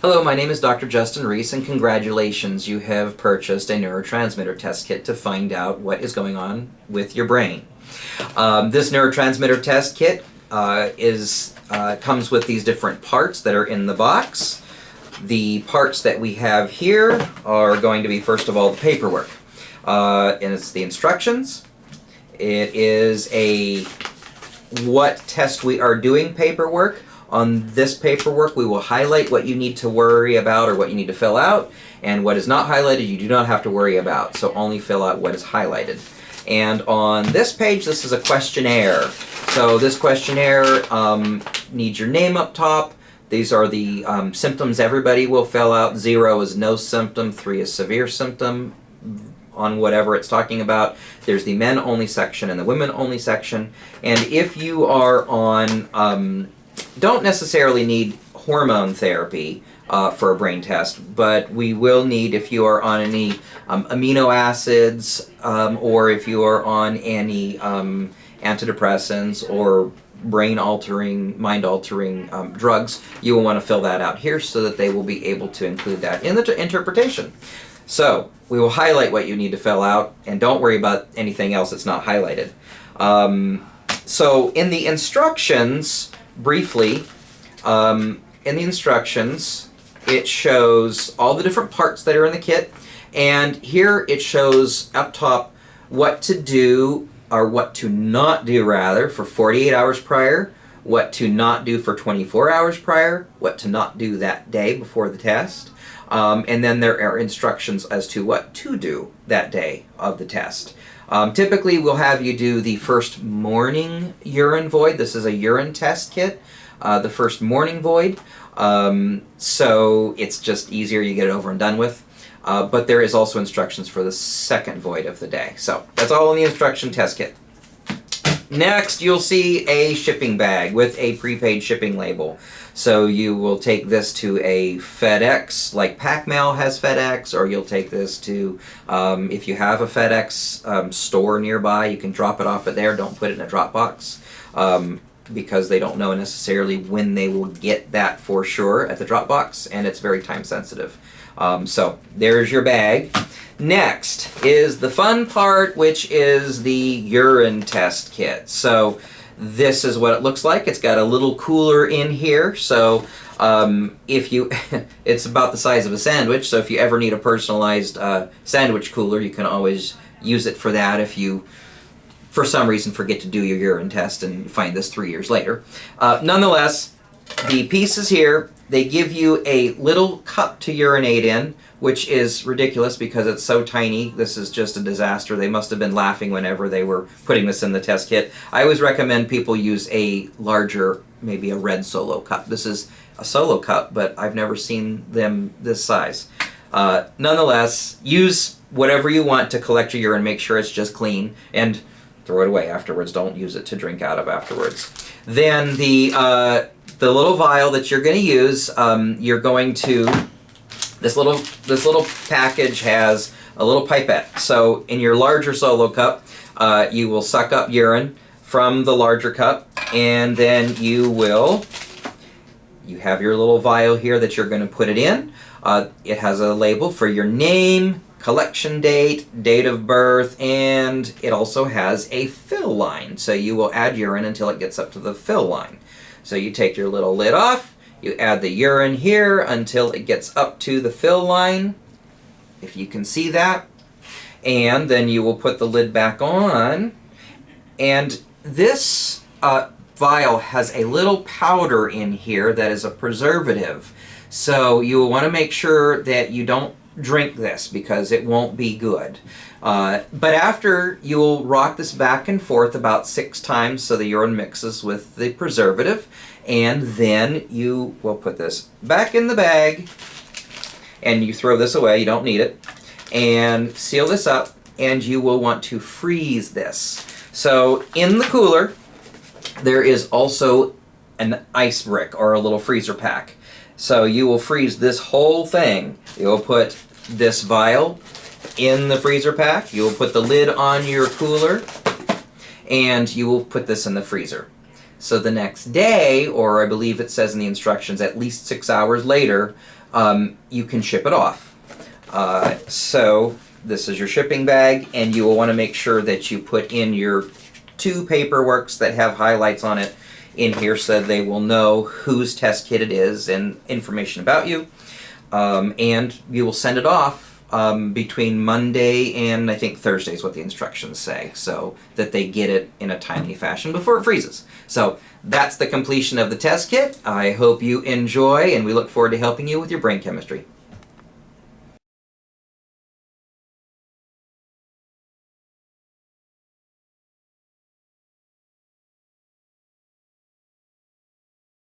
Hello, my name is Dr. Justin Reese, and congratulations, you have purchased a neurotransmitter test kit to find out what is going on with your brain. This neurotransmitter test kit comes with these different parts that are in the box. The parts that we have here are going to be, first of all, the paperwork. And it's the instructions. It is a what test we are doing paperwork. On this paperwork, we will highlight what you need to worry about or what you need to fill out, and what is not highlighted you do not have to worry about, so only fill out what is highlighted. And on this page, this is a questionnaire. So this questionnaire needs your name up top. These are the symptoms everybody will fill out. 0 is no symptom, 3 is severe symptom on whatever it's talking about. There's the men only section and the women only section. And if you are on don't necessarily need hormone therapy for a brain test, but we will need if you are on any amino acids or if you are on any antidepressants or brain-altering, mind-altering drugs, you will want to fill that out here so that they will be able to include that in the interpretation. So we will highlight what you need to fill out, and don't worry about anything else that's not highlighted. So in the instructions, briefly, in the instructions, it shows all the different parts that are in the kit, and here it shows up top what to do, or what to not do rather, for 48 hours prior, what to not do for 24 hours prior, what to not do that day before the test, and then there are instructions as to what to do that day of the test. Typically, we'll have you do the first morning urine void. This is a urine test kit, the first morning void. So it's just easier, you get it over and done with. But there is also instructions for the second void of the day. So that's all in the instruction test kit. Next, you'll see a shipping bag with a prepaid shipping label. So you will take this to a FedEx, like PacMail has FedEx, or you'll take this to, if you have a FedEx store nearby, you can drop it off at there. Don't put it in a drop box because they don't know necessarily when they will get that for sure at the drop box, and it's very time sensitive. So there's your bag. Next is the fun part, which is the urine test kit. So this is what it looks like. It's got a little cooler in here, so if you, it's about the size of a sandwich, so if you ever need a personalized sandwich cooler, you can always use it for that if you, for some reason, forget to do your urine test and find this 3 years later. Nonetheless, the pieces here, they give you a little cup to urinate in, which is ridiculous because it's so tiny. This is just a disaster. They must have been laughing whenever they were putting this in the test kit. I always recommend people use a larger, maybe a red Solo cup. This is a Solo cup, but I've never seen them this size. Nonetheless, use whatever you want to collect your urine. Make sure it's just clean, and throw it away afterwards. Don't use it to drink out of afterwards. Then the little vial that you're going to use, you're going to, this little package has a little pipette. So in your larger Solo cup, you will suck up urine from the larger cup, and then you have your little vial here that you're going to put it in. It has a label for your name, collection date, date of birth, and it also has a fill line. So you will add urine until it gets up to the fill line. So you take your little lid off, you add the urine here until it gets up to the fill line, if you can see that, and then you will put the lid back on, and this vial has a little powder in here that is a preservative. So you will want to make sure that you don't drink this because it won't be good. But after, you will rock this back and forth about 6 times so the urine mixes with the preservative, and then you will put this back in the bag, and you throw this away, you don't need it, and seal this up, and you will want to freeze this. So in the cooler, there is also an ice brick or a little freezer pack. So you will freeze this whole thing. You will put this vial in the freezer pack, you will put the lid on your cooler, and you will put this in the freezer. So the next day, or I believe it says in the instructions at least 6 hours later, you can ship it off. So this is your shipping bag, and you will want to make sure that you put in your 2 paperworks that have highlights on it in here so they will know whose test kit it is and information about you. And you will send it off between Monday and I think Thursday is what the instructions say, so that they get it in a timely fashion before it freezes. So that's the completion of the test kit. I hope you enjoy, and we look forward to helping you with your brain chemistry.